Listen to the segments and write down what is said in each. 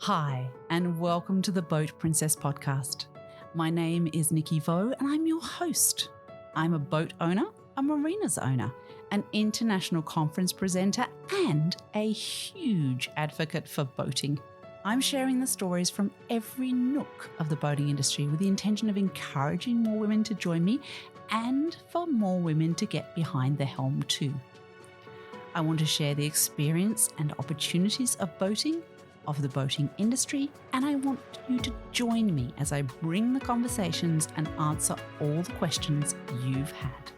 Hi, and welcome to the Boat Princess podcast. My name is Nicky Vaux, and I'm your host. I'm a boat owner, a marinas owner, an international conference presenter, and a huge advocate for boating. I'm sharing the stories from every nook of the boating industry with the intention of encouraging more women to join me and for more women to get behind the helm too. I want to share the experience and opportunities of boating, of the boating industry, and I want you to join me as I bring the conversations and answer all the questions you've had.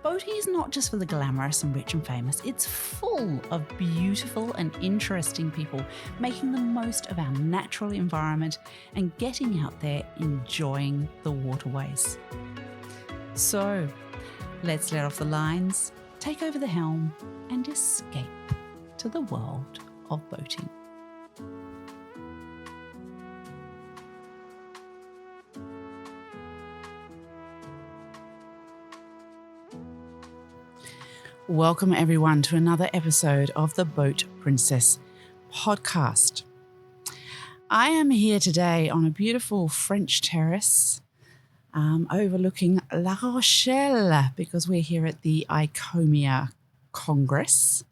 Boating is not just for the glamorous and rich and famous. It's full of beautiful and interesting people making the most of our natural environment and getting out there enjoying the waterways. So let's let off the lines, take over the helm, and escape to the world of boating. Welcome everyone to another episode of the Boat Princess podcast. I am here today on a beautiful French terrace overlooking La Rochelle because we're here at the ICOMIA Congress,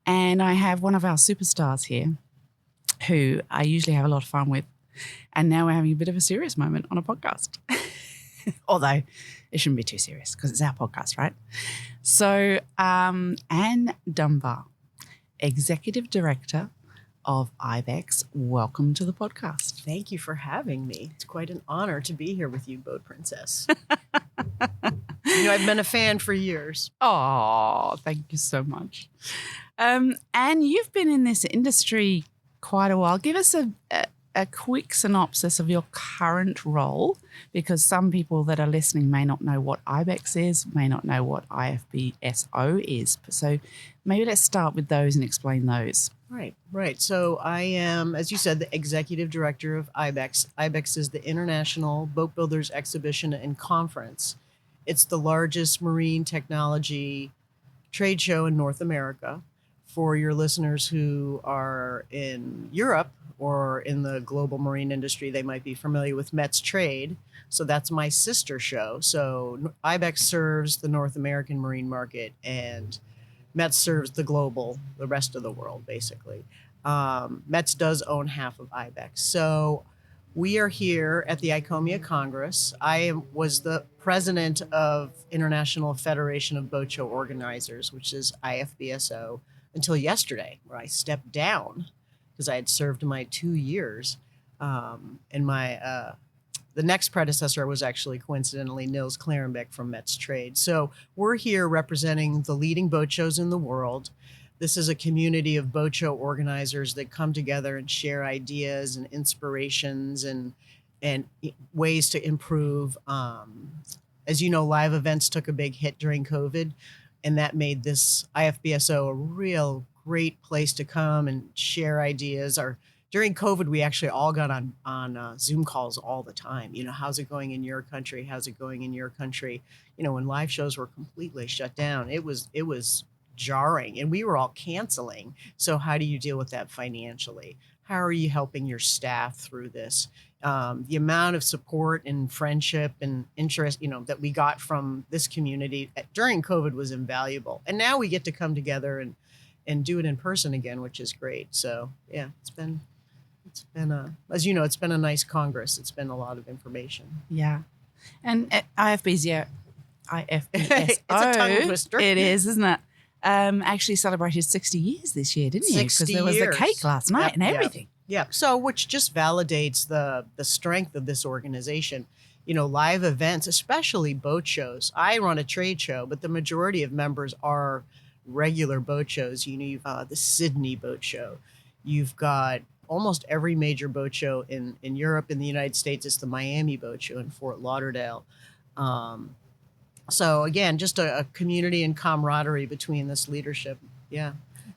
and I have one of our superstars here who I usually have a lot of fun with, and now we're having a bit of a serious moment on a podcast. Although it shouldn't be too serious because it's our podcast, right? So Anne Dunbar, Executive Director of IBEX, welcome to the podcast. Thank you for having me. It's quite an honor to be here with you, Boat Princess. I've been a fan for years. Oh, thank you so much. Anne, you've been in this industry quite a while. Give us a quick synopsis of your current role, because some people that are listening may not know what IBEX is, may not know what IFBSO is. So maybe let's start with those and explain those. Right. So I am, as you said, the Executive Director of IBEX. IBEX is the International Boat Builders Exhibition and Conference. It's the largest marine technology trade show in North America. For your listeners who are in Europe or in the global marine industry, they might be familiar with Met's Trade. So that's my sister show. So IBEX serves the North American marine market, and Met's serves the rest of the world, basically. Met's does own half of IBEX. So we are here at the ICOMIA Congress. I was the president of International Federation of Boat Show Organizers, which is IFBSO, until yesterday, where I stepped down because I had served my 2 years. And the next predecessor was actually coincidentally Nils Clarenbeck from Met's Trade. So we're here representing the leading boat shows in the world. This is a community of boat show organizers that come together and share ideas and inspirations and ways to improve. As you know, live events took a big hit during COVID, and that made this IFBSO a real great place to come and share ideas. During COVID, we actually all got on Zoom calls all the time. How's it going in your country? How's it going in your country? When live shows were completely shut down, it was jarring, and we were all canceling. So how do you deal with that financially? How are you helping your staff through this? The amount of support and friendship and interest, that we got from this community during COVID was invaluable. And now we get to come together and do it in person again, which is great. So yeah, it's been as you know, it's been a nice Congress. It's been a lot of information. Yeah. And IFBSO, It's a tongue twister. It is, isn't it? Actually celebrated 60 years this year, didn't you? Because there was the cake last night and everything. Yeah. So which just validates the strength of this organization. Live events, especially boat shows. I run a trade show, but the majority of members are regular boat shows. You've the Sydney Boat Show. You've got almost every major boat show in Europe. In the United States, it's the Miami Boat Show in Fort Lauderdale. So again, just a community and camaraderie between this leadership. Yeah.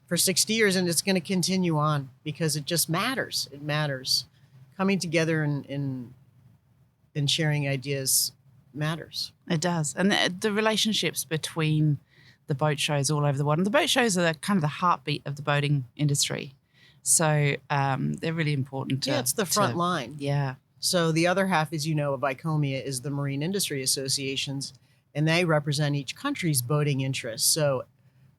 For 60 years, and it's going to continue on because it just matters. It matters. Coming together and sharing ideas matters. It does. And the relationships between the boat shows all over the world. And the boat shows are kind of the heartbeat of the boating industry. So they're really important. Yeah, it's the front line. Yeah. So the other half, as you know, of ICOMIA is the Marine Industry Associations, and they represent each country's boating interests. So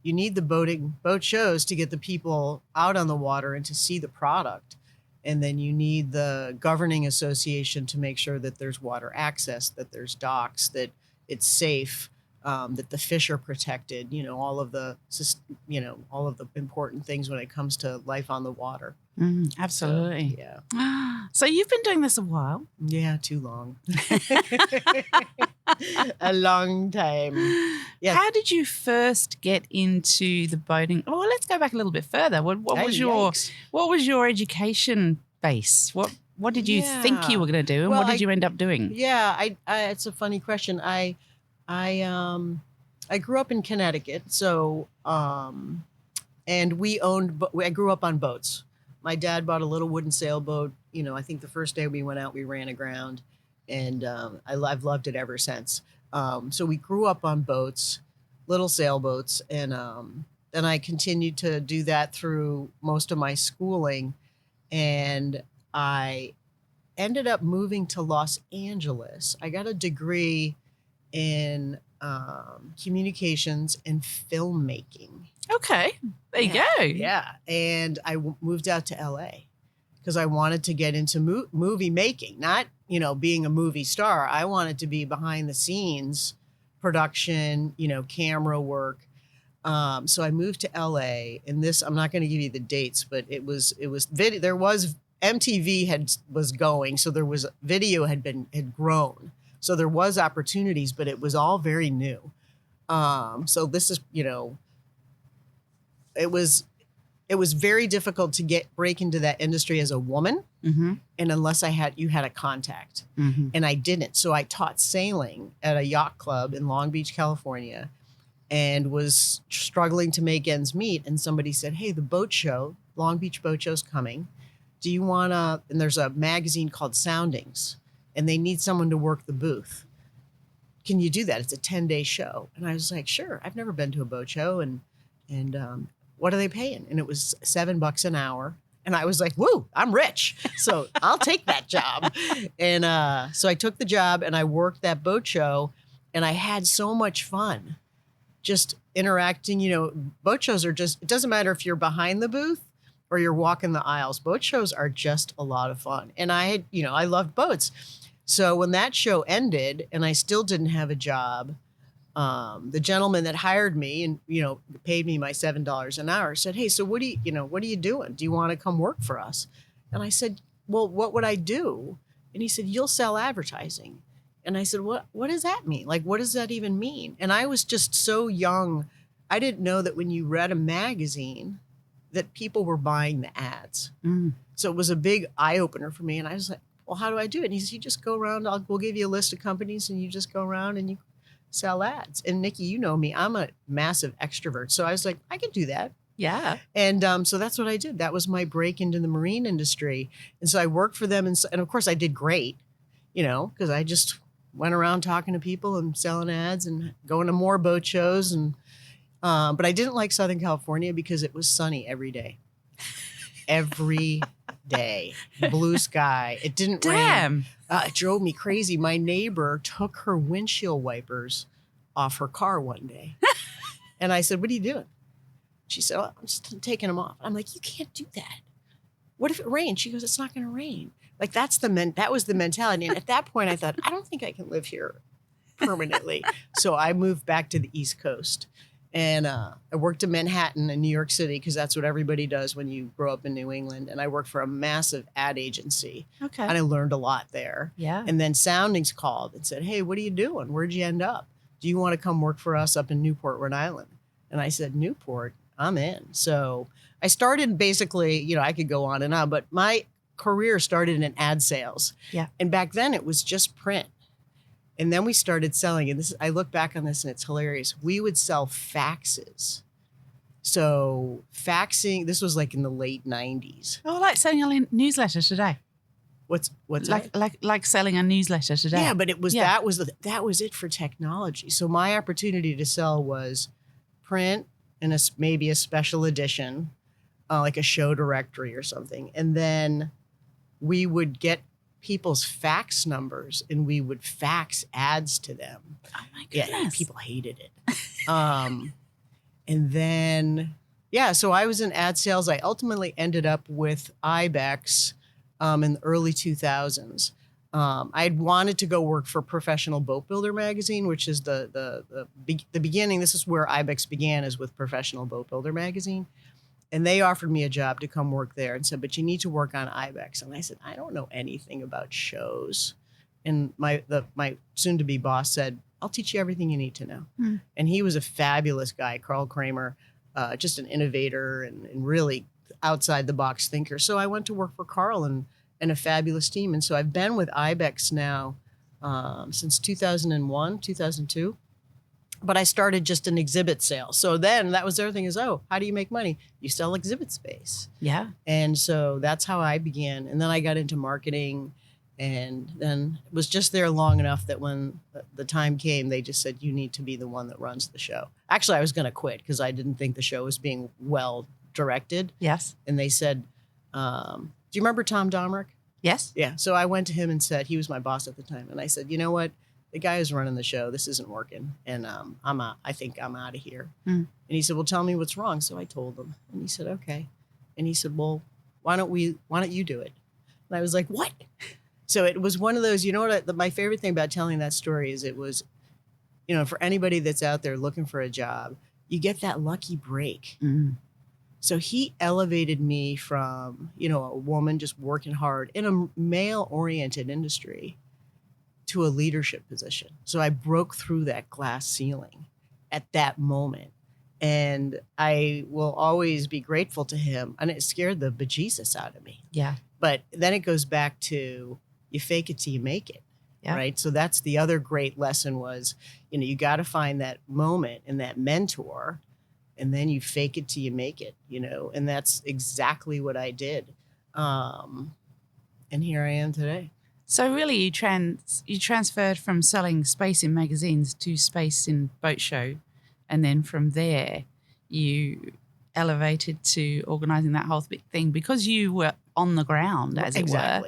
you need the boat shows to get the people out on the water and to see the product. And then you need the governing association to make sure that there's water access, that there's docks, that it's safe, that the fish are protected, all of the important things when it comes to life on the water. Absolutely. So, yeah. So you've been doing this a while. Yeah, too long. A long time. Yeah. How did you first get into the boating? Oh, let's go back a little bit further. What was your education base? What did you think you were going to do, and what did you end up doing? Yeah, it's a funny question. I grew up in Connecticut, so and I grew up on boats. My dad bought a little wooden sailboat. I think the first day we went out, we ran aground, and I've loved it ever since. So we grew up on boats, little sailboats, and then I continued to do that through most of my schooling, and I ended up moving to Los Angeles. I got a degree in communications and filmmaking. Okay, there you go. Yeah, and I moved out to LA because I wanted to get into movie making, not being a movie star. I wanted to be behind the scenes, production, camera work. So I moved to LA, and I'm not going to give you the dates, but it was video. There was MTV was going, so there was video had grown, so there was opportunities, but it was all very new. So this is it was very difficult to break into that industry as a woman, and unless you had a contact, and I didn't. So I taught sailing at a yacht club in Long Beach, California, and was struggling to make ends meet. And somebody said, "Hey, the boat show, Long Beach Boat Show's coming. Do you want to?" And there's a magazine called Soundings, and they need someone to work the booth. Can you do that? It's a 10-day show. And I was like, sure. I've never been to a boat show, and what are they paying? And it was $7 an hour. And I was like, woo, I'm rich. So I'll take that job. And so I took the job and I worked that boat show, and I had so much fun just interacting. Boat shows are it doesn't matter if you're behind the booth or you're walking the aisles. Boat shows are just a lot of fun. And I loved boats. So when that show ended and I still didn't have a job, the gentleman that hired me and, paid me my $7 an hour said, "Hey, so what are you doing? Do you want to come work for us?" And I said, "Well, what would I do?" And he said, "You'll sell advertising." And I said, "What does that mean? Like, what does that even mean?" And I was just so young. I didn't know that when you read a magazine that people were buying the ads. So it was a big eye opener for me. And I was like, "Well, how do I do it?" And he said, "You just go around, we'll give you a list of companies, and you just go around and you sell ads." And Nikki, you know me, I'm a massive extrovert. So I was like, I can do that. Yeah. And so that's what I did. That was my break into the marine industry. And so I worked for them. And of course I did great, because I just went around talking to people and selling ads and going to more boat shows. And but I didn't like Southern California because it was sunny every day. Every day. Blue sky. It didn't rain. It drove me crazy. My neighbor took her windshield wipers off her car one day. And I said, "What are you doing?" She said, "Oh, I'm just taking them off." I'm like, "You can't do that. What if it rains?" She goes, "It's not going to rain." Like that was the mentality. And at that point I thought, I don't think I can live here permanently. So I moved back to the East Coast. And I worked in Manhattan and New York City because that's what everybody does when you grow up in New England. And I worked for a massive ad agency. Okay. And I learned a lot there. Yeah. And then Soundings called and said, "Hey, what are you doing? Where'd you end up? Do you want to come work for us up in Newport, Rhode Island?" And I said, "Newport, I'm in." So I started basically, I could go on and on, but my career started in ad sales. Yeah. And back then it was just print. And then we started selling, and I look back on this and it's hilarious. We would sell faxes. So faxing, this was like in the late 90s. Oh, like selling a newsletter today. What's like selling a newsletter today. Yeah, but that was it for technology. So my opportunity to sell was print and maybe a special edition, like a show directory or something. And then we would get people's fax numbers and we would fax ads to them. Oh my goodness. Yeah, people hated it. And then, so I was in ad sales. I ultimately ended up with Ibex in the early 2000s. I had wanted to go work for Professional Boat Builder magazine, which is the beginning. This is where Ibex began, is with Professional Boat Builder magazine. And they offered me a job to come work there and said, but you need to work on Ibex. And I said, I don't know anything about shows. And my soon-to-be boss said, I'll teach you everything you need to know. And he was a fabulous guy, Carl Kramer, just an innovator and really outside-the-box thinker. So I went to work for Carl and a fabulous team. And so I've been with Ibex now since 2001, 2002. But I started just an exhibit sale. So then that was the other thing is, how do you make money? You sell exhibit space. Yeah. And so that's how I began. And then I got into marketing and then was just there long enough that when the time came, they just said, you need to be the one that runs the show. Actually, I was going to quit because I didn't think the show was being well directed. Yes. And they said, do you remember Tom Domerick? Yes. Yeah. So I went to him and said, he was my boss at the time. And I said, you know what? The guy who's running the show, this isn't working. And I think I'm out of here. And he said, well, tell me what's wrong. So I told him. And he said, okay. And he said, well, why don't you do it? And I was like, what? So it was one of those, you know what, my favorite thing about telling that story is it was, for anybody that's out there looking for a job, you get that lucky break. So he elevated me from, a woman just working hard in a male-oriented industry to a leadership position. So I broke through that glass ceiling at that moment. And I will always be grateful to him. And it scared the bejesus out of me. Yeah. But then it goes back to you fake it till you make it. Yeah. Right. So that's the other great lesson was, you got to find that moment and that mentor, and then you fake it till you make it, and that's exactly what I did. And here I am today. So really you transferred from selling space in magazines to space in boat show. And then from there you elevated to organizing that whole thing because you were on the ground, as it were,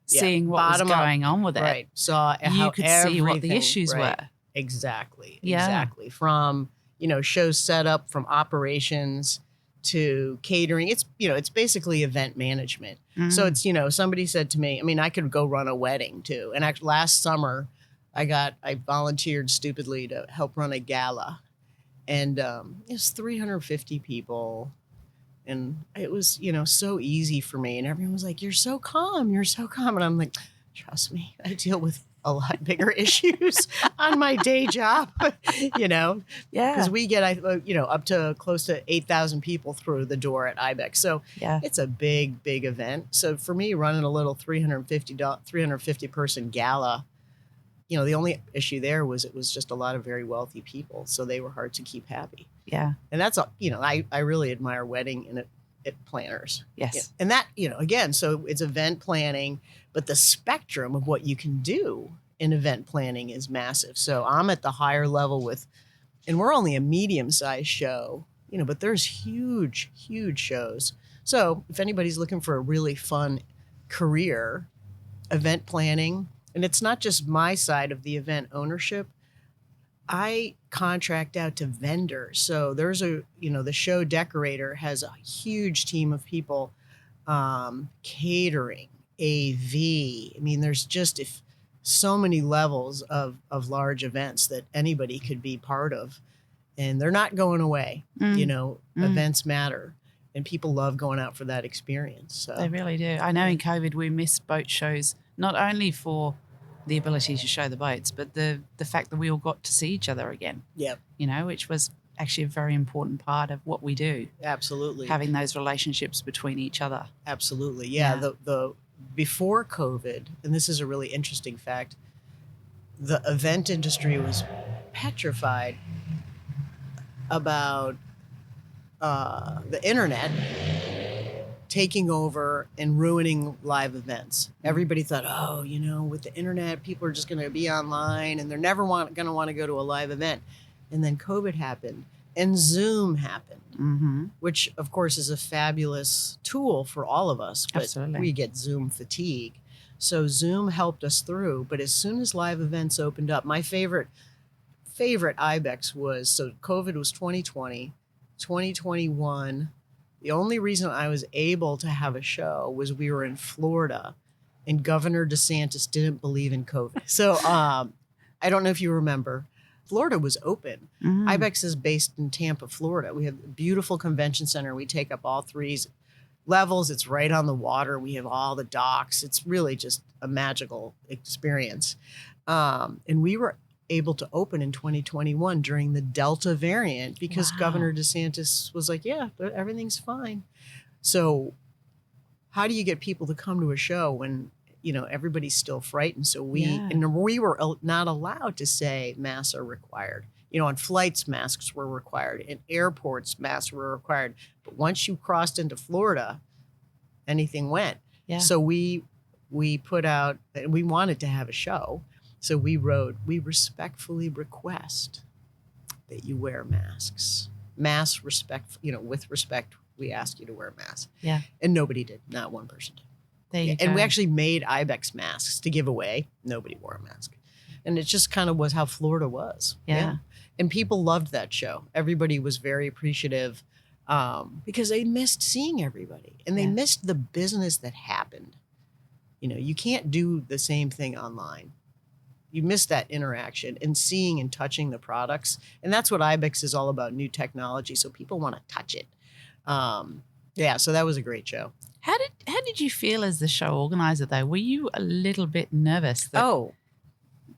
seeing what was going on with it. Right. Saw you could see what the issues were. Exactly. Yeah. Exactly. From, show setup, from operations to catering. It's basically event management. So it's, somebody said to me, I could go run a wedding too. And actually last summer I volunteered stupidly to help run a gala. And it's 350 people. And it was, so easy for me. And everyone was like, you're so calm. You're so calm. And I'm like, trust me, I deal with a lot bigger issues on my day job, Yeah. Because we get, up to close to 8,000 people through the door at Ibex. So it's a big, big event. So for me, running a little 350 person gala, the only issue there was it was just a lot of very wealthy people. So they were hard to keep happy. Yeah. And that's, I really admire wedding and planners. Yes. Yeah. And that, again, so it's event planning, but the spectrum of what you can do in event planning is massive. So I'm at the higher level and we're only a medium-sized show, but there's huge, huge shows. So if anybody's looking for a really fun career, event planning, and it's not just my side of the event ownership, I contract out to vendors. So there's the show decorator has a huge team of people, catering, AV. There's just so many levels of large events that anybody could be part of, and they're not going away. Events matter, and people love going out for that experience. So. They really do. I know in COVID we missed boat shows, not only for the ability to show the boats, but the fact that we all got to see each other again. Yeah. Which was actually a very important part of what we do. Absolutely. Having those relationships between each other. Absolutely. Yeah. The before COVID, and this is a really interesting fact, the event industry was petrified about the internet taking over and ruining live events. Everybody thought, with the internet, people are just going to be online and they're never going to want to go to a live event. And then COVID happened and Zoom happened, Mm-hmm. which of course is a fabulous tool for all of us, but Absolutely. we get Zoom fatigue. So Zoom helped us through, but as soon as live events opened up, my favorite IBEX was, so COVID was 2020, 2021. The only reason I was able to have a show was we were in Florida and Governor DeSantis didn't believe in COVID. So I don't know if you remember, Florida was open. Mm-hmm. IBEX is based in Tampa, Florida. We have a beautiful convention center. We take up all three levels. It's right on the water. We have all the docks. It's really just a magical experience. And we were able to open in 2021 during the Delta variant because Wow. Governor DeSantis was like, yeah, everything's fine. So how do you get people to come to a show when, everybody's still frightened? So we were not allowed to say masks are required. On flights, masks were required. In airports, masks were required. But once you crossed into Florida, anything went. Yeah. So we put out, we wanted to have a show. So we wrote, we respectfully request that you wear masks. Mass respect, with respect, we ask you to wear masks. Yeah. And nobody did. Not one person did. There you go. And we actually made IBEX masks to give away. Nobody wore a mask. And it just kind of was how Florida was. Yeah. And people loved that show. Everybody was very appreciative because they missed seeing everybody. And they missed the business that happened. You can't do the same thing online. You miss that interaction and seeing and touching the products. And that's what IBEX is all about, new technology. So people want to touch it. So that was a great show. How did you feel as the show organizer, though? Were you a little bit nervous that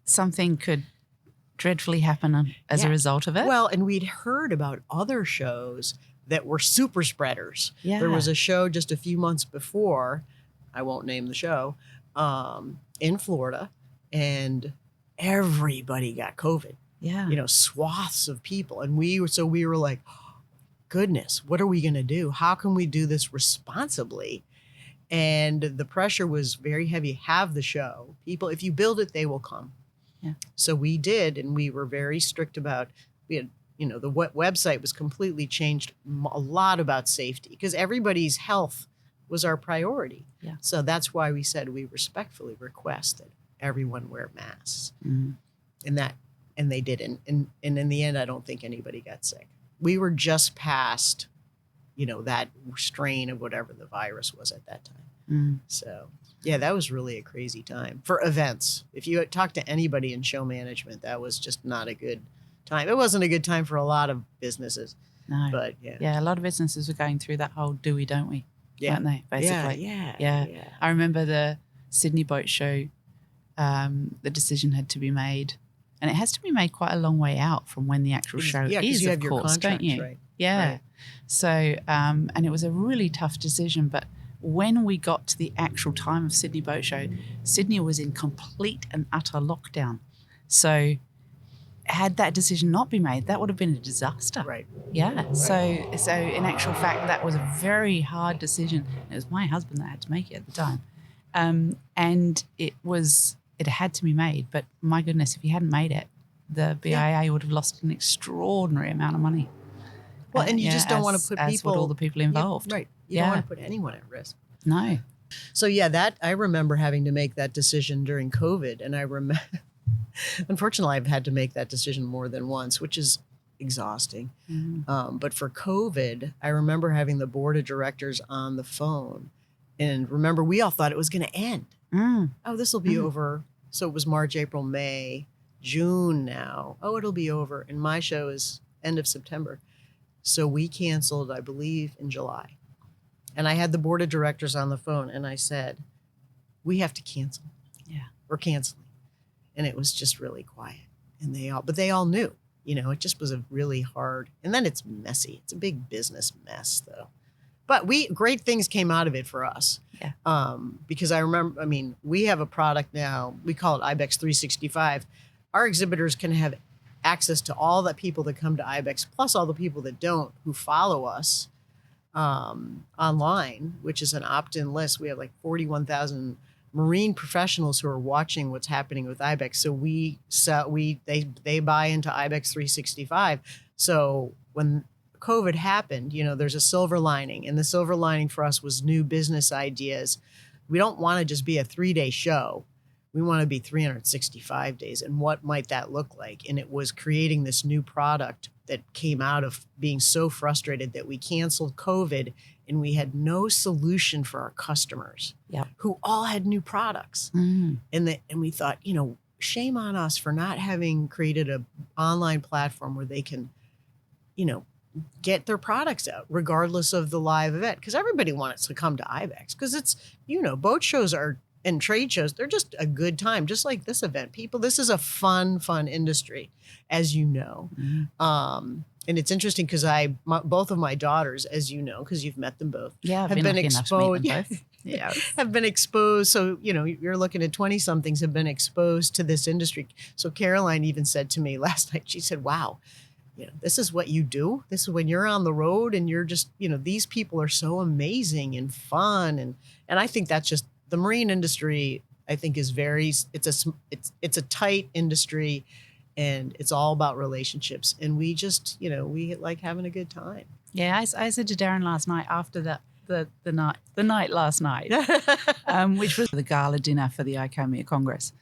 something could dreadfully happen as a result of it? Well, and we'd heard about other shows that were super spreaders. Yeah. There was a show just a few months before, I won't name the show, in Florida, and everybody got COVID. Yeah. Swaths of people. And we were like, goodness, what are we going to do? How can we do this responsibly? And the pressure was very heavy. Have the show. People, if you build it, they will come. Yeah. So we did, and we were very strict about, we had, the website was completely changed, a lot about safety, because everybody's health was our priority. Yeah. So that's why we said we respectfully request that everyone wear masks. Mm. And they didn't. And in the end, I don't think anybody got sick. We were just past, that strain of whatever the virus was at that time. Mm. So, yeah, that was really a crazy time for events. If you talk to anybody in show management, that was just not a good time. It wasn't a good time for a lot of businesses. No. But, yeah. Yeah, a lot of businesses were going through that whole do we, don't we? Yeah. Weren't they, basically? Yeah. I remember the Sydney boat show, the decision had to be made. And it has to be made quite a long way out from when the actual show is, you of have your course, don't you? right? Yeah. Right. So, and it was a really tough decision. But when we got to the actual time of Sydney Boat Show, Sydney was in complete and utter lockdown. So had that decision not been made, that would have been a disaster. Right. Yeah. Right. So in actual fact, that was a very hard decision. It was my husband that had to make it at the time. And it had to be made. But my goodness, if he hadn't made it, the BIA would have lost an extraordinary amount of money. Well, and you just don't want to put as people, would all the people involved. Right. You don't want to put anyone at risk. No. So I remember having to make that decision during COVID. And I remember, unfortunately, I've had to make that decision more than once, which is exhausting. Mm-hmm. But for COVID, I remember having the board of directors on the phone. And remember, we all thought it was going to end. Mm. Oh, this will be over. So it was March, April, May, June now. Oh, it'll be over. And my show is end of September. So we canceled, I believe, in July. And I had the board of directors on the phone and I said, we have to cancel. Yeah. We're canceling. And it was just really quiet. And they all knew, it just was a really hard, and then it's messy. It's a big business mess though. But great things came out of it for us. Yeah. Because I remember, we have a product now, we call it IBEX 365. Our exhibitors can have access to all the people that come to IBEX, plus all the people that don't, who follow us online, which is an opt-in list. We have like 41,000 marine professionals who are watching what's happening with IBEX. So they buy into IBEX 365. So when COVID happened, there's a silver lining, and the silver lining for us was new business ideas. We don't want to just be a 3-day show. We want to be 365 days. And what might that look like? And it was creating this new product that came out of being so frustrated that we canceled COVID and we had no solution for our customers who all had new products. And we thought, shame on us for not having created an online platform where they can, get their products out regardless of the live event. Because everybody wants to come to IBEX because it's, boat shows and trade shows, they're just a good time, just like this event. This is a fun industry, as you know. And it's interesting because both of my daughters, as you know, because you've met them both, have been exposed. Have been exposed. So, you're looking at 20-somethings have been exposed to this industry. So Caroline even said to me last night, she said, wow, this is what you do. This is when you're on the road and you're just, these people are so amazing and fun. And I think that's just the marine industry, I think is it's a tight industry and it's all about relationships. And we just, we like having a good time. Yeah. I said to Darren last night after the night last night, which was the gala dinner for the ICOMIA Congress.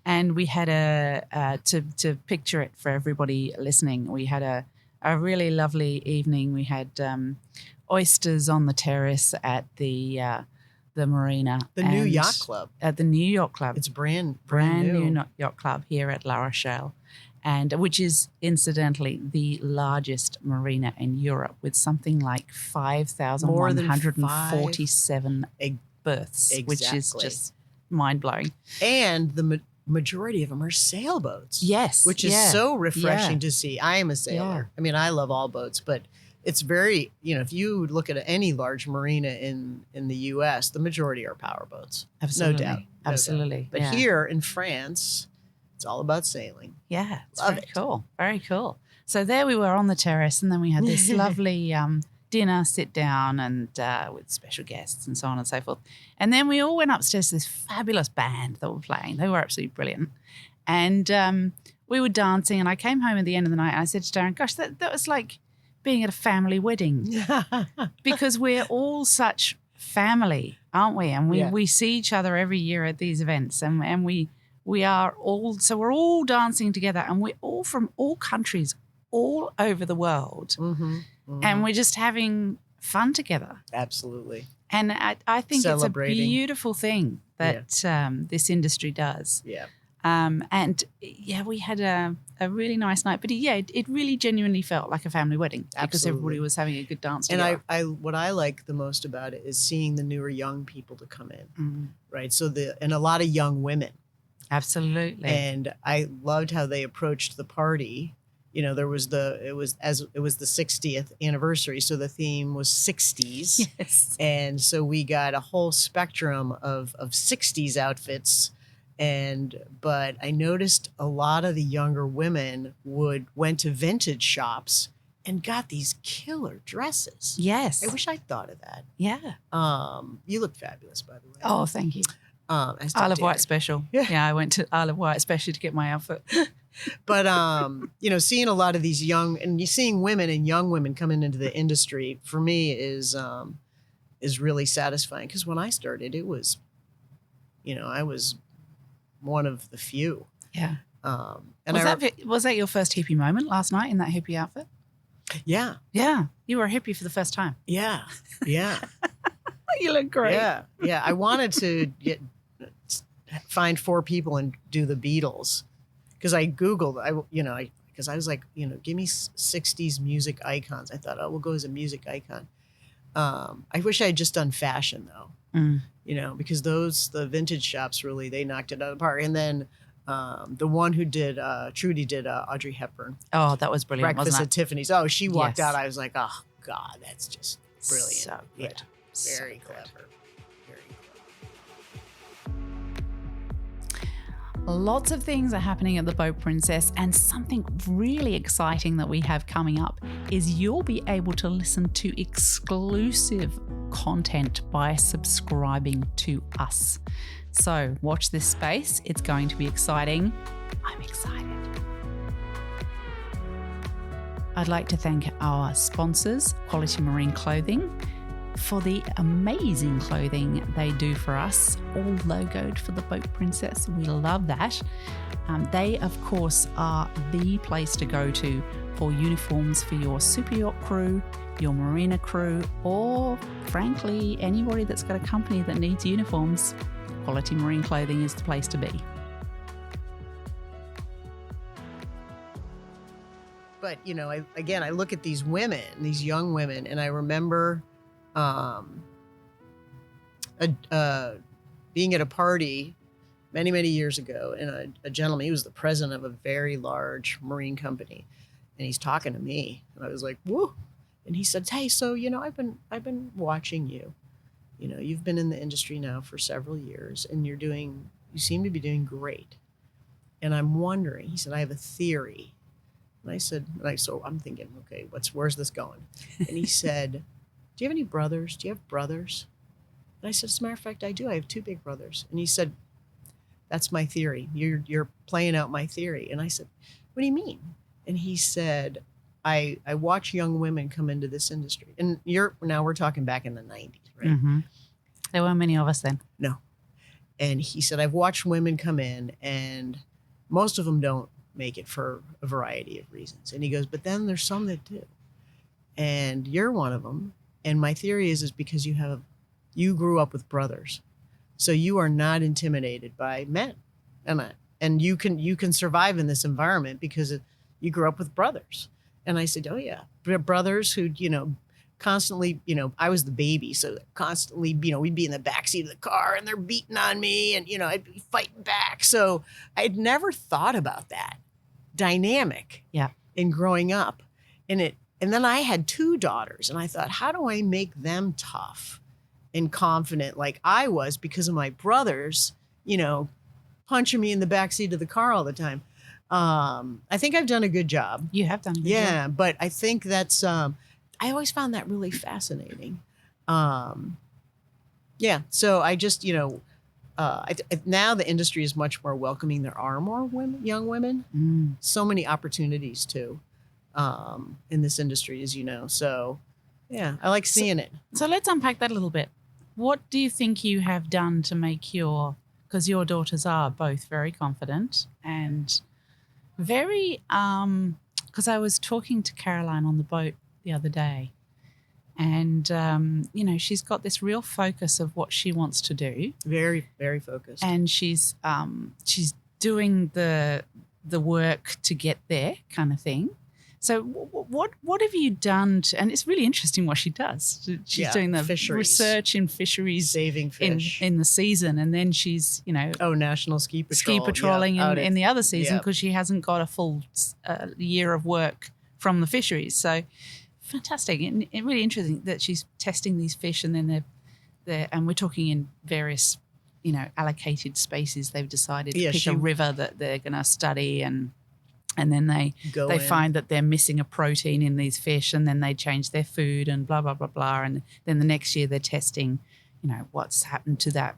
And we had to picture it for everybody listening, we had a really lovely evening. We had oysters on the terrace at the marina. The new yacht club. At the new yacht club. It's brand new yacht club here at La Rochelle, and which is incidentally the largest marina in Europe with something like 5,147 berths, which is just mind-blowing. And the majority of them are sailboats. Yes. Which is so refreshing to see. I am a sailor. I mean, I love all boats, but it's very, if you look at any large marina in the U.S., the majority are power boats. Absolutely. No doubt. Absolutely. But here in France, it's all about sailing. Yeah. It's very cool. Very cool. So there we were on the terrace, and then we had this lovely dinner, sit down, and with special guests and so on and so forth. And then we all went upstairs to this fabulous band that were playing. They were absolutely brilliant. And we were dancing, and I came home at the end of the night, and I said to Darren, gosh, that was like being at a family wedding because we're all such family, aren't we? And we see each other every year at these events, and we are all, so we're all dancing together, and we're all from all countries all over the world. And we're just having fun together. Absolutely. And I think it's a beautiful thing that this industry does. Yeah. We had a really nice night. But it really genuinely felt like a family wedding because everybody was having a good dance together. And what I like the most about it is seeing the newer young people to come in, right? So and a lot of young women. Absolutely. And I loved how they approached the party. It was the 60th anniversary, so the theme was 60s. Yes. And so we got a whole spectrum of 60s outfits. But I noticed a lot of the younger women went to vintage shops and got these killer dresses. Yes. I wish I'd thought of that. Yeah. You look fabulous, by the way. Oh, thank you. Isle of Wight special. Yeah, I went to Isle of Wight especially to get my outfit. But, seeing a lot of these seeing women and young women coming into the industry for me is really satisfying. Because when I started, it was, I was one of the few. Yeah. Was that your first hippie moment last night in that hippie outfit? Yeah. Yeah. You were a hippie for the first time. Yeah. Yeah. You look great. Yeah. Yeah. I wanted to find 4 people and do the Beatles. Because I Googled, because I was like, give me 60s music icons. I thought, we'll go as a music icon. I wish I had just done fashion, though, because the vintage shops really, they knocked it out of the park. And then the one who did, Trudy did Audrey Hepburn. Oh, that was brilliant, Breakfast wasn't at Tiffany's. Oh, she walked out. I was like, oh, God, that's just brilliant. So good. Yeah, very clever. Lots of things are happening at the Boat Princess, and something really exciting that we have coming up is you'll be able to listen to exclusive content by subscribing to us. So watch this space. It's going to be exciting. I'm excited. I'd like to thank our sponsors, Quality Marine Clothing, for the amazing clothing they do for us, all logoed for the Boat Princess. We love that. They, of course, are the place to go to for uniforms for your super yacht crew, your marina crew, or frankly, anybody that's got a company that needs uniforms. Quality Marine Clothing is the place to be. But, you know, I look at these women, these young women, and I remember being at a party many years ago, and a gentleman, he was the president of a very large marine company, and he's talking to me, and I was like, whoa. And he said, hey, so, you know, I've been watching you. You know, you've been in the industry now for several years, and you seem to be doing great. And I'm wondering, he said, I have a theory. And I said, so I'm thinking, okay, where's this going? And he said, do you have any brothers? Do you have brothers? And I said, as a matter of fact, I do. I have 2 big brothers. And he said, that's my theory. You're playing out my theory. And I said, what do you mean? And he said, I watch young women come into this industry. And now we're talking back in the 90s, right? Mm-hmm. There weren't many of us then. No. And he said, I've watched women come in, and most of them don't make it for a variety of reasons. And he goes, but then there's some that do. And you're one of them. And my theory is because you grew up with brothers. So you are not intimidated by men. And you can survive in this environment because you grew up with brothers. And I said, oh yeah, brothers who, you know, constantly, you know, I was the baby. So constantly, you know, we'd be in the backseat of the car and they're beating on me and, you know, I'd be fighting back. So I'd never thought about that dynamic in growing up. And then I had 2 daughters, and I thought, how do I make them tough and confident like I was because of my brothers, you know, punching me in the backseat of the car all the time. I think I've done a good job. You have done a good job. Yeah, but I think that's, I always found that really fascinating. So I just, you know, now the industry is much more welcoming. There are more young women, so many opportunities too, in this industry, as you know. So yeah, I like seeing it. So let's unpack that a little bit. What do you think you have done to make because your daughters are both very confident and very, because I was talking to Caroline on the boat the other day, and, you know, she's got this real focus of what she wants to do. Very, very focused. And she's doing the work to get there kind of thing. So what have you done and it's really interesting what she does. She's doing the fisheries. Research in fisheries. Saving fish. In the season, and then she's, you know. National ski patrol. Ski patrolling in the other season because she hasn't got a full year of work from the fisheries. So fantastic and really interesting that she's testing these fish, and then and we're talking in various, you know, allocated spaces. They've decided to pick a river that they're going to study, and then they find that they're missing a protein in these fish, and then they change their food and blah, blah, blah, blah. And then the next year they're testing, you know, what's happened to that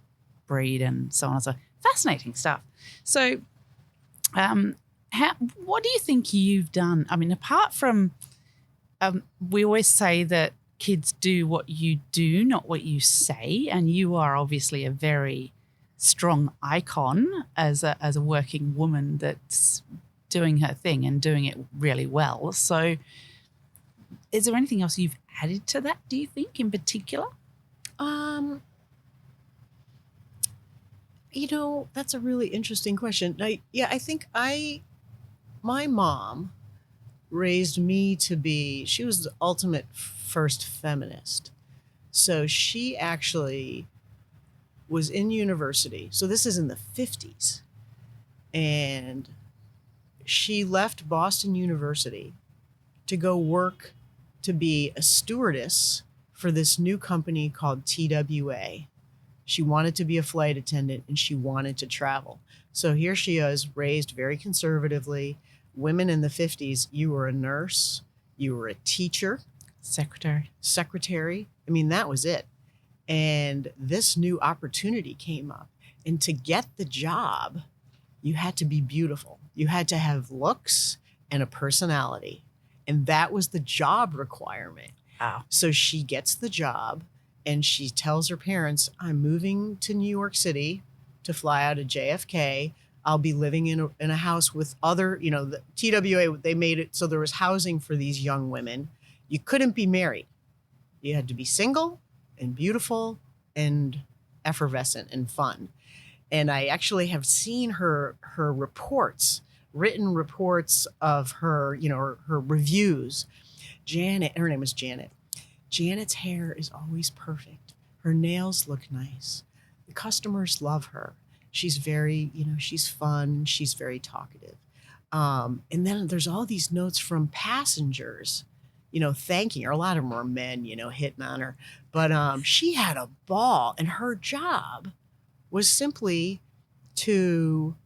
breed and so on. So fascinating stuff. So what do you think you've done? I mean, apart from we always say that kids do what you do, not what you say. And you are obviously a very strong icon as a working woman that's doing her thing and doing it really well. So is there anything else you've added to that, do you think, in particular? You know, that's a really interesting question. I think my mom raised me to be, she was the ultimate first feminist. So she actually was in university. So this is in the 50s. And she left Boston University to go work to be a stewardess for this new company called TWA. She wanted to be a flight attendant and she wanted to travel. So here she is, raised very conservatively. Women in the 50s, you were a nurse, you were a teacher. Secretary. I mean, that was it. And this new opportunity came up. And to get the job, you had to be beautiful. You had to have looks and a personality. And that was the job requirement. Wow. So she gets the job and she tells her parents, I'm moving to New York City to fly out of JFK. I'll be living in a house with other, the TWA, they made it so there was housing for these young women. You couldn't be married. You had to be single and beautiful and effervescent and fun. And I actually have seen her reports, written reports of her, her reviews. Janet, her name is Janet. Janet's hair is always perfect. Her nails look nice. The customers love her. She's very, she's fun. She's very talkative. And then there's all these notes from passengers, thanking her. A lot of them were men, hitting on her. But she had a ball, and her job was simply to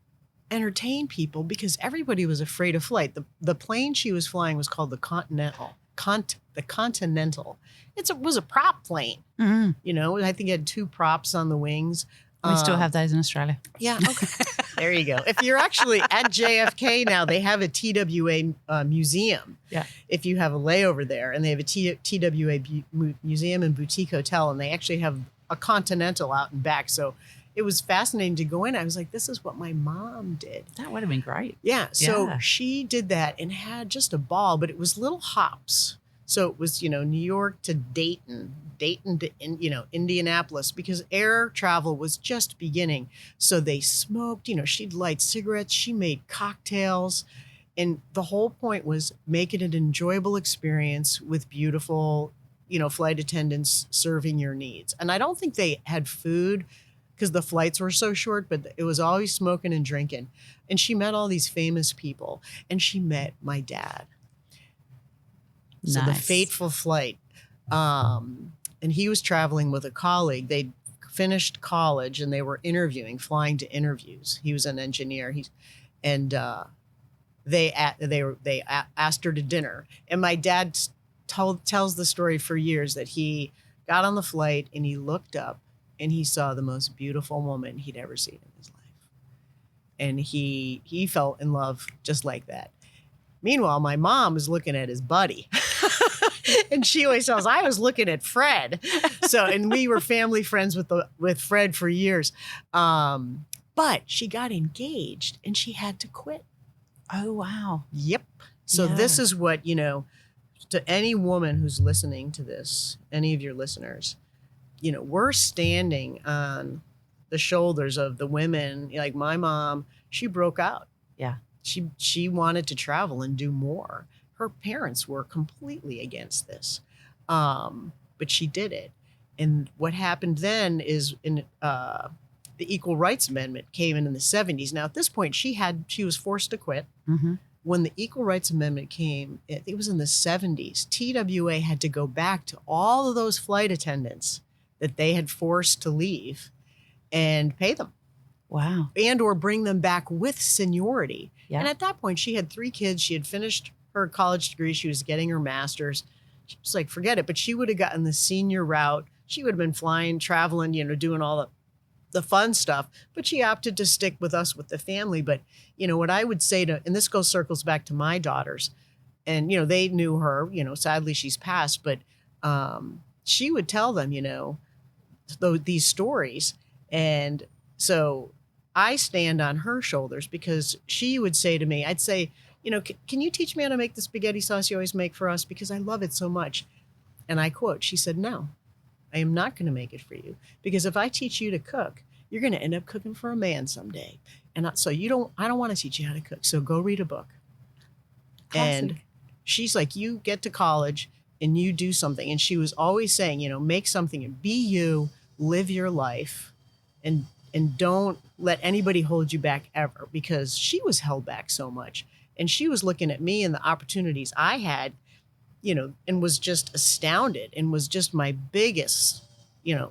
entertain people because everybody was afraid of flight. The plane she was flying was called the Continental. The Continental. It was a prop plane. Mm-hmm. I think it had 2 props on the wings. We still have those in Australia. Yeah. Okay. There you go. If you're actually at JFK now, they have a TWA museum. Yeah. If you have a layover there, and they have a TWA museum and boutique hotel, and they actually have a Continental out and back. So it was fascinating to go in. I was like, this is what my mom did. That would have been great. Yeah. So she did that and had just a ball, but it was little hops. So it was, New York to Dayton to, Indianapolis, because air travel was just beginning. So they smoked, she'd light cigarettes. She made cocktails. And the whole point was make it an enjoyable experience with beautiful, flight attendants serving your needs. And I don't think they had food because the flights were so short, but it was always smoking and drinking. And she met all these famous people, and she met my dad. So the fateful flight. And he was traveling with a colleague. They'd finished college and they were flying to interviews. He was an engineer. They asked her to dinner. And my dad tells the story for years that he got on the flight and he looked up and he saw the most beautiful woman he'd ever seen in his life. And he fell in love just like that. Meanwhile, my mom was looking at his buddy. And she always tells, I was looking at Fred. And we were family friends with Fred for years. But she got engaged and she had to quit. Oh, wow. Yep. So this is what, to any woman who's listening to this, any of your listeners, we're standing on the shoulders of the women. Like my mom, she broke out. Yeah. She wanted to travel and do more. Her parents were completely against this, but she did it. And what happened then is the Equal Rights Amendment came in the 70s. Now, at this point, she was forced to quit. Mm-hmm. When the Equal Rights Amendment came, it was in the 70s. TWA had to go back to all of those flight attendants that they had forced to leave and pay them. Wow. And or bring them back with seniority. Yeah. And at that point, she had 3 kids. She had finished her college degree. She was getting her master's. She was like, forget it. But she would have gotten the senior route. She would have been flying, traveling, doing all the fun stuff. But she opted to stick with us, with the family. But, what I would say and this circles back to my daughters. And, they knew her, sadly she's passed. But she would tell them, these stories. And so I stand on her shoulders because she would say to me, I'd say, can you teach me how to make the spaghetti sauce you always make for us? Because I love it so much. And I quote, she said, no, I am not going to make it for you. Because if I teach you to cook, you're going to end up cooking for a man someday. And I don't want to teach you how to cook. So go read a book. Classic. And she's like, you get to college and you do something. And she was always saying, make something and be you, live your life, and don't let anybody hold you back ever, because she was held back so much. And she was looking at me and the opportunities I had, and was just astounded and was just my biggest,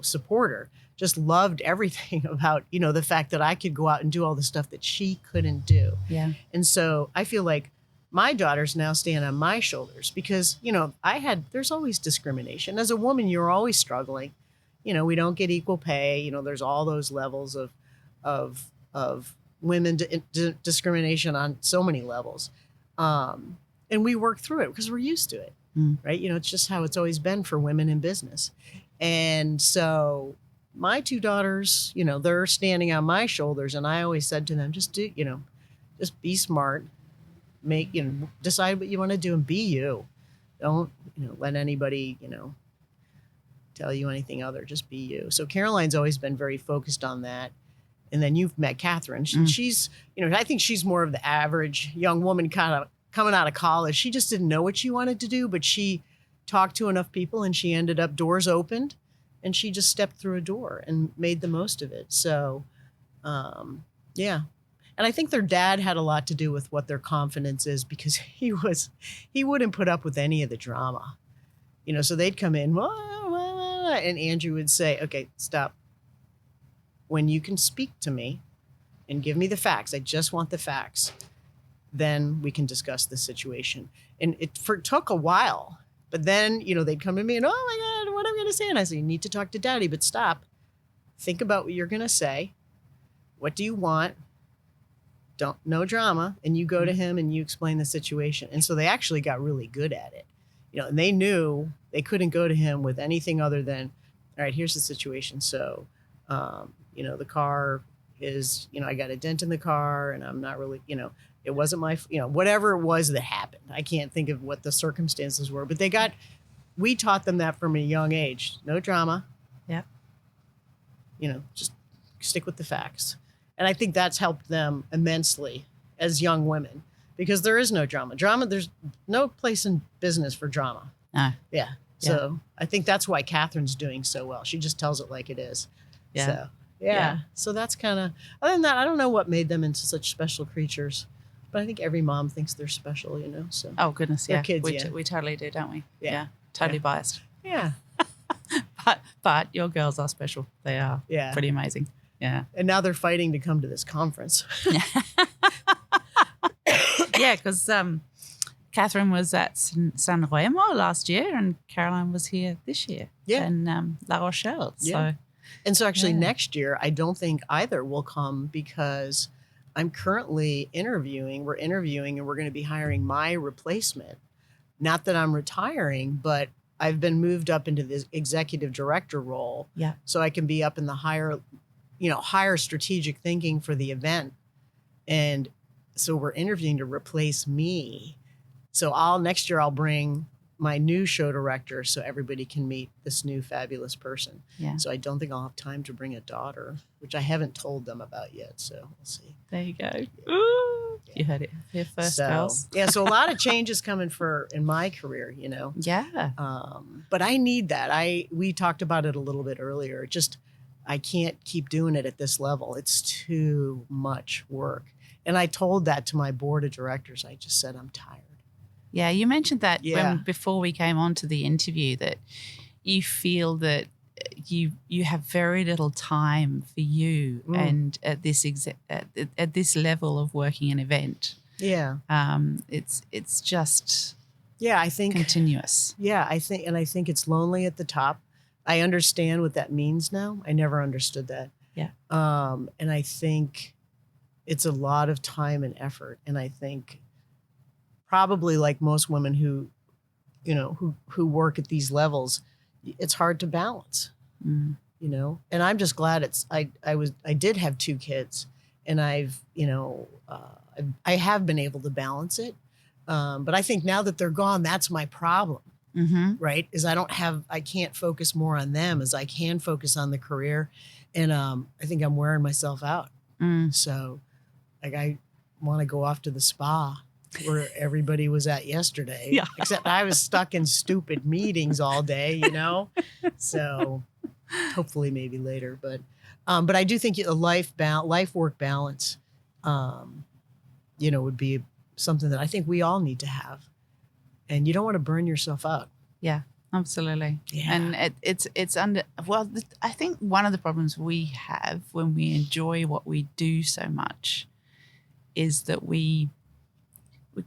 supporter. Just loved everything about, the fact that I could go out and do all the stuff that she couldn't do. Yeah. And so I feel like my daughters now stand on my shoulders because, there's always discrimination. As a woman, you're always struggling. we don't get equal pay. There's all those levels of women discrimination on so many levels. And we work through it because we're used to it, right? It's just how it's always been for women in business. And so my two daughters, they're standing on my shoulders, and I always said to them, just be smart, decide what you want to do and be you. Don't, let anybody, tell you anything other, just be you. So Caroline's always been very focused on that. And then you've met Catherine. She's, I think she's more of the average young woman kind of coming out of college. She just didn't know what she wanted to do, but she talked to enough people and she ended up, doors opened, and she just stepped through a door and made the most of it. So, yeah. And I think their dad had a lot to do with what their confidence is, because he wouldn't put up with any of the drama, so they'd come in, and Andrew would say, okay, stop. When you can speak to me and give me the facts, I just want the facts, then we can discuss the situation. And it took a while, but then, they'd come to me and, oh my God, what am I going to say? And I say, you need to talk to Daddy, but stop. Think about what you're going to say. What do you want? No drama. And you go to him and you explain the situation. And so they actually got really good at it, and they knew they couldn't go to him with anything other than, all right, here's the situation. So, the car is, I got a dent in the car and I'm not really, it wasn't my, whatever it was that happened. I can't think of what the circumstances were, but we taught them that from a young age. No drama. Yeah. Just stick with the facts. And I think that's helped them immensely as young women, because there is no drama. There's no place in business for drama. No. Yeah. So I think that's why Catherine's doing so well. She just tells it like it is. Yeah. So, yeah. So that's kind of, other than that, I don't know what made them into such special creatures, but I think every mom thinks they're special, So. Oh, goodness. Yeah. Kids, we totally do, don't we? Yeah. Totally biased. Yeah. But your girls are special. They are pretty amazing. Yeah. And now they're fighting to come to this conference. Yeah, because Catherine was at San Remo last year and Caroline was here this year in La Rochelle. Yeah. And so actually next year, I don't think either will come, because I'm currently interviewing. We're interviewing and we're going to be hiring my replacement. Not that I'm retiring, but I've been moved up into this executive director role. Yeah. So I can be up in the higher strategic thinking for the event. And so we're interviewing to replace me. So next year I'll bring my new show director so everybody can meet this new fabulous person. Yeah. So I don't think I'll have time to bring a daughter, which I haven't told them about yet. So we'll see. There you go. Yeah. Ooh, you heard it here first, girls. Yeah. So a lot of changes coming in my career, Yeah. But I need that. We talked about it a little bit earlier. I can't keep doing it at this level. It's too much work. And I told that to my board of directors. I just said, I'm tired. Yeah, you mentioned that before we came on to the interview, that you feel that you have very little time for you and at this level of working an event. Yeah. It's just I think continuous. Yeah, I think it's lonely at the top. I understand what that means now. I never understood that. Yeah. And I think it's a lot of time and effort. And I think probably like most women who work at these levels, it's hard to balance, and I'm just glad I did have 2 kids, and I have been able to balance it. But I think now that they're gone, that's my problem. Mm-hmm. Right. Is I can't focus more on them as I can focus on the career. And I think I'm wearing myself out. So I want to go off to the spa where everybody was at yesterday. Yeah. Except I was stuck in stupid meetings all day, So hopefully maybe later. But I do think a life-work balance, would be something that I think we all need to have. And you don't want to burn yourself out. Yeah, absolutely. Yeah. And I think one of the problems we have when we enjoy what we do so much is that we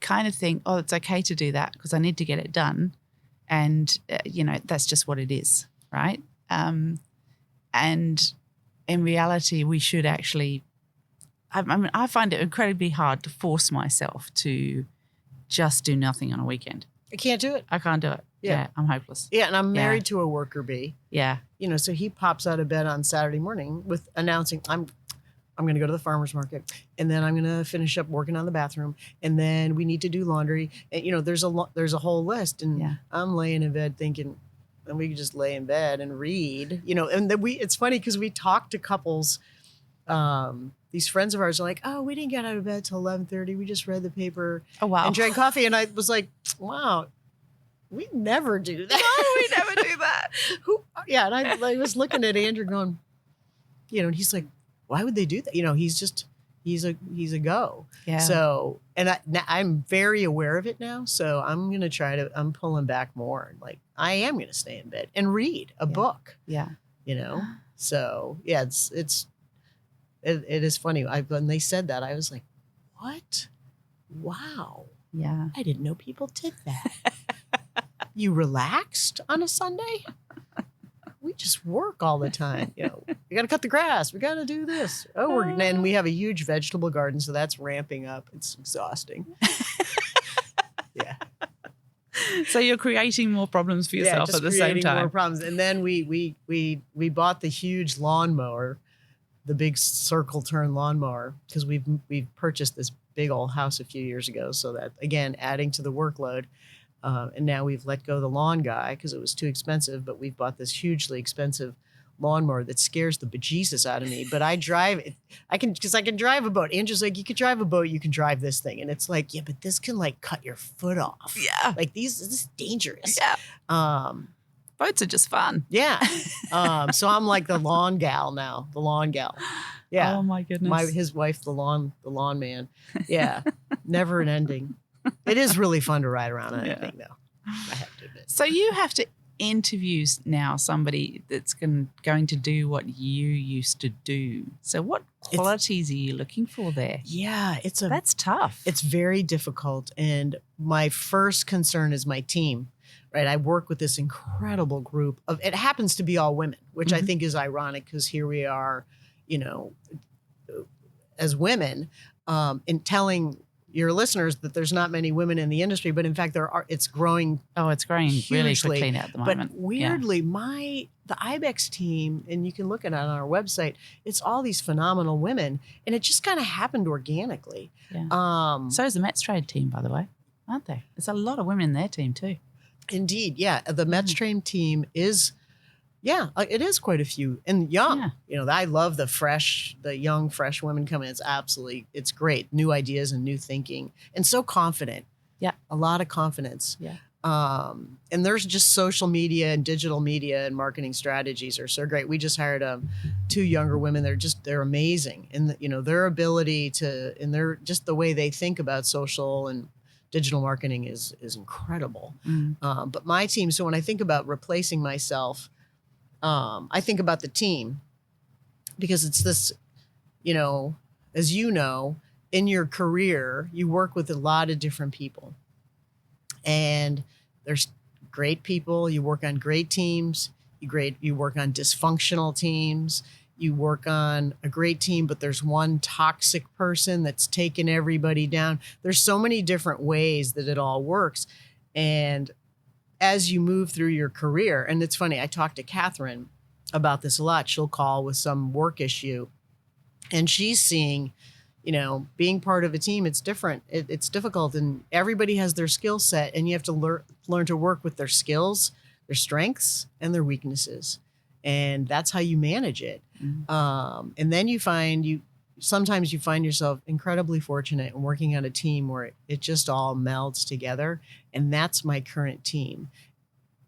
kind of think, oh, it's okay to do that because I need to get it done. And, that's just what it is, right? And in reality, we should actually, I mean, I find it incredibly hard to force myself to just do nothing on a weekend. I can't do it. I can't do it. Yeah, I'm hopeless. Yeah, and I'm married to a worker bee. Yeah. So he pops out of bed on Saturday morning with announcing, I'm going to go to the farmer's market, and then I'm going to finish up working on the bathroom, and then we need to do laundry. And, there's a whole list, and I'm laying in bed thinking, and we could just lay in bed and read, and then it's funny because we talk to couples. These friends of ours are like, oh, we didn't get out of bed till 11:30. We just read the paper and drank coffee. And I was like, wow, we never do that. No, we never do that. And I was looking at Andrew going, and he's like, why would they do that? He's a go. Yeah. So, and I'm very aware of it now. So I'm going to I'm pulling back more. Like I am going to stay in bed and read a book. Yeah. So yeah, it is funny. When they said that, I was like, what? Wow. Yeah. I didn't know people did that. You relaxed on a Sunday? We just work all the time. We got to cut the grass. We got to do this. And we have a huge vegetable garden, so that's ramping up. It's exhausting. Yeah. So you're creating more problems for yourself at the same time. More problems. And then we bought the huge lawnmower, the big circle turn lawnmower, because we've purchased this big old house a few years ago. So that, again, adding to the workload. And now we've let go of the lawn guy because it was too expensive, but we've bought this hugely expensive lawnmower that scares the bejesus out of me. But I drive it. I can drive a boat. Andrew's like, you can drive a boat, you can drive this thing. And it's like, yeah, but this can like cut your foot off. Yeah. Like this is dangerous. Yeah. Boats are just fun. Yeah. So I'm like the lawn gal now, the lawn gal. Yeah. Oh my goodness. His wife, the lawn man. Yeah. Never an ending. It is really fun to ride around on anything, though. I have to admit. So you have to interview now somebody that's going to do what you used to do. So what qualities are you looking for there? Yeah, that's tough. It's very difficult. And my first concern is my team, right? I work with this incredible group it happens to be all women, which I think is ironic because here we are, as women, in telling your listeners that there's not many women in the industry, but in fact it's growing. Oh, it's growing hugely. Really quickly now at the moment. But weirdly, the IBEX team, and you can look at it on our website, it's all these phenomenal women, and it just kind of happened organically. Yeah. So is the Mets trade team, by the way, aren't they? There's a lot of women in their team too. Indeed, yeah. The Mets trade team is. Yeah, it is quite a few and young. Yeah. I love the young, fresh women coming. It's great. New ideas and new thinking and so confident. Yeah. A lot of confidence. Yeah. And there's just social media and digital media and marketing strategies are so great. We just hired 2 younger women. They're amazing. And their ability and they're just the way they think about social and digital marketing is incredible. Mm. But my team, so when I think about replacing myself, I think about the team because it's this, as in your career, you work with a lot of different people and there's great people. You work on great teams. You work on dysfunctional teams. You work on a great team, but there's one toxic person that's taking everybody down. There's so many different ways that it all works. And as you move through your career, and it's funny, I talked to Catherine about this a lot. She'll call with some work issue and she's seeing, being part of a team, it's different. It's difficult and everybody has their skill set and you have to learn to work with their skills, their strengths and their weaknesses. And that's how you manage it. Mm-hmm. And then sometimes you find yourself incredibly fortunate in working on a team where it just all melds together. And that's my current team.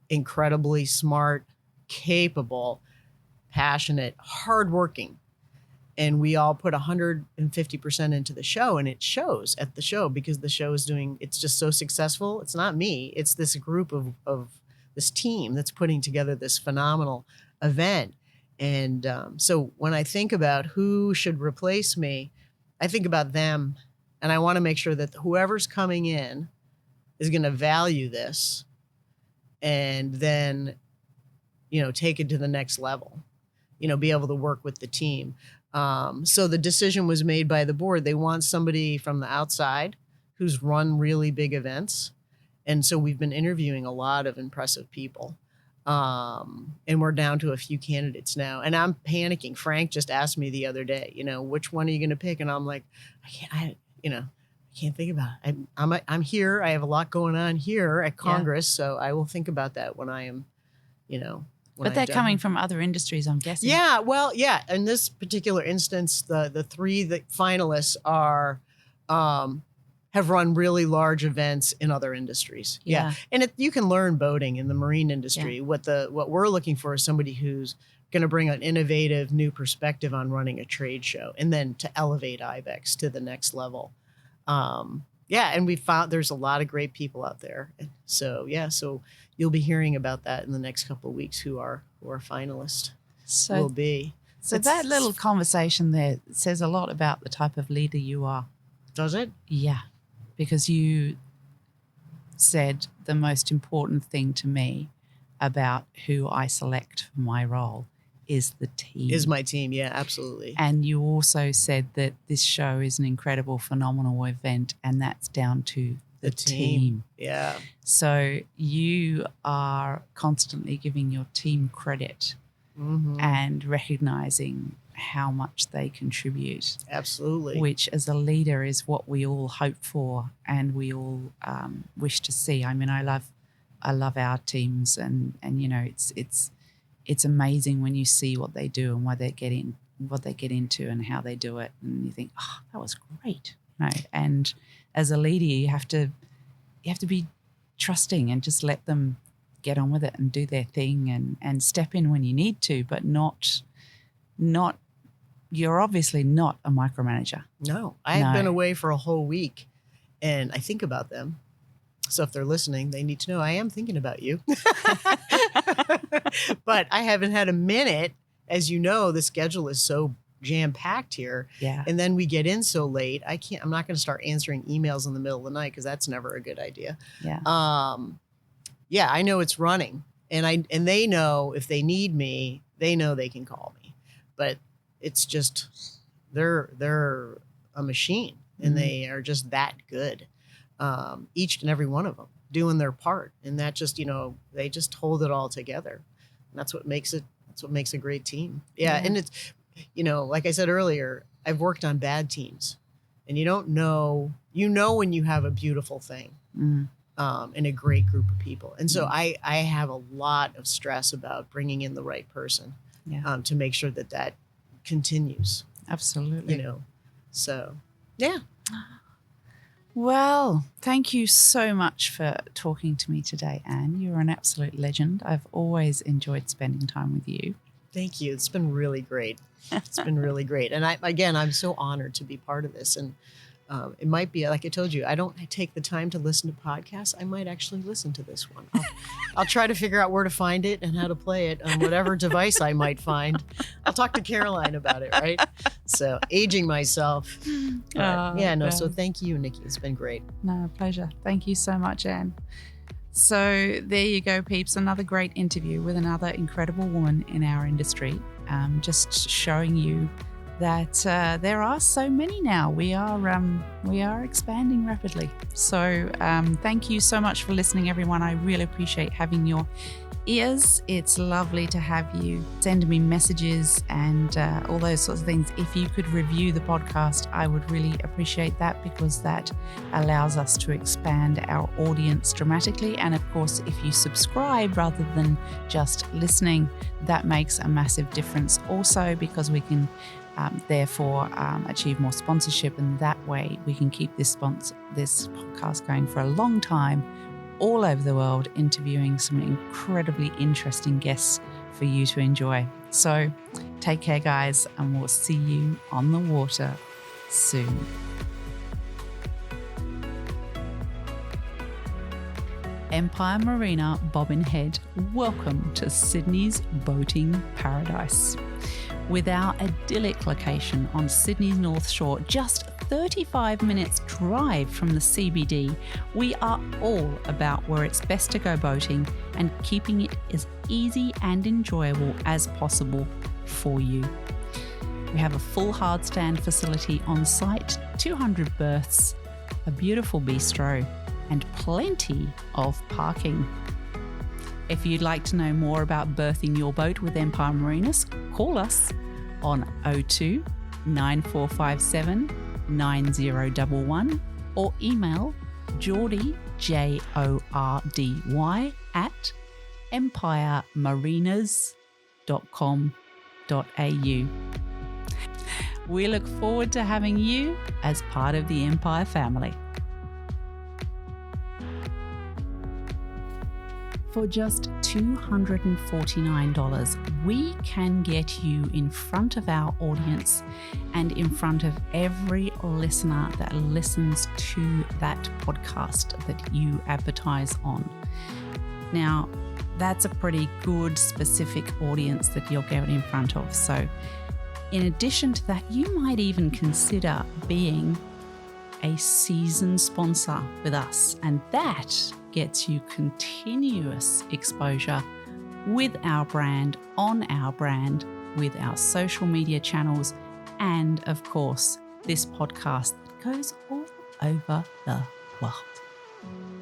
Incredibly smart, capable, passionate, hardworking. And we all put 150% into the show, and it shows at the show because the show it's just so successful. It's not me. It's this group of this team that's putting together this phenomenal event. And so when I think about who should replace me, I think about them. And I want to make sure that whoever's coming in is going to value this and then, take it to the next level. be able to work with the team. So the decision was made by the board. They want somebody from the outside who's run really big events. And so we've been interviewing a lot of impressive people. And we're down to a few candidates now. And I'm panicking. Frank just asked me the other day, which one are you going to pick? And I'm like, I can't think about it. I'm here. I have a lot going on here at Congress. So I will think about that when I am, But they're coming from other industries, I'm guessing. Yeah, well, yeah. In this particular instance, the three finalists are have run really large events in other industries. Yeah. And you can learn boating in the marine industry. Yeah. What we're looking for is somebody who's going to bring an innovative new perspective on running a trade show and then to elevate IBEX to the next level. And we found there's a lot of great people out there. So you'll be hearing about that in the next couple of weeks who are finalists will be. So that little conversation there says a lot about the type of leader you are. Does it? Yeah, because you said the most important thing to me about who I select for my role is the team. Is my team, yeah, absolutely. And you also said that this show is an incredible, phenomenal event, and that's down to the team. Yeah. So you are constantly giving your team credit and recognizing how much they contribute. Absolutely. Which as a leader is what we all hope for and we all wish to see. I mean, I love our teams and it's amazing when you see what they do and what they get into and how they do it, and you think, oh, that was great. And as a leader, you have to be trusting and just let them get on with it and do their thing and step in when you need to, but not. You're obviously not a micromanager. No, I've been away for a whole week, and I think about them. So if they're listening, they need to know I am thinking about you. But I haven't had a minute. As you know, the schedule is so jam-packed here. Yeah. And then we get in so late. I'm not going to start answering emails in the middle of the night because that's never a good idea. Yeah. I know it's running. And they know if they need me, they know they can call me. But it's just they're a machine and they are just that good. Each and every one of them doing their part. And that just, they just hold it all together. And that's what makes a great team. Yeah. And it's, like I said earlier, I've worked on bad teams and you don't know, when you have a beautiful thing and a great group of people. And so I have a lot of stress about bringing in the right person to make sure that continues. Absolutely. So yeah. Well, thank you so much for talking to me today, Anne. You're an absolute legend. I've always enjoyed spending time with you. Thank you. It's been really great. It's been really great. And I'm so honored to be part of this. And it might be, like I told you, I don't take the time to listen to podcasts. I might actually listen to this one. I'll try to figure out where to find it and how to play it on whatever device I might find. I'll talk to Caroline about it, right? So aging myself. So thank you, Nikki. It's been great. No, pleasure. Thank you so much, Anne. So there you go, peeps. Another great interview with another incredible woman in our industry. Just showing you that there are so many now. We are expanding rapidly. So thank you so much for listening, everyone. I really appreciate having your ears. It's lovely to have you send me messages and all those sorts of things. If you could review the podcast, I would really appreciate that because that allows us to expand our audience dramatically. And of course, if you subscribe rather than just listening, that makes a massive difference also because we can therefore achieve more sponsorship, and that way we can keep this podcast going for a long time all over the world, interviewing some incredibly interesting guests for you to enjoy. So take care, guys, and we'll see you on the water soon. Empire Marina Bobbin Head, welcome to Sydney's boating paradise. With our idyllic location on Sydney's North Shore, just 35 minutes drive from the CBD, we are all about where it's best to go boating and keeping it as easy and enjoyable as possible for you. We have a full hard stand facility on site, 200 berths, a beautiful bistro, and plenty of parking. If you'd like to know more about berthing your boat with Empire Marinas, call us on 02 9457 9011 or email Jordy, JORDY, at empiremarinas.com.au. We look forward to having you as part of the Empire family. For just $249, we can get you in front of our audience and in front of every listener that listens to that podcast that you advertise on. Now, that's a pretty good specific audience that you'll get in front of. So in addition to that, you might even consider being a season sponsor with us, and that gets you continuous exposure with our brand, on our brand, with our social media channels, and of course, this podcast that goes all over the world.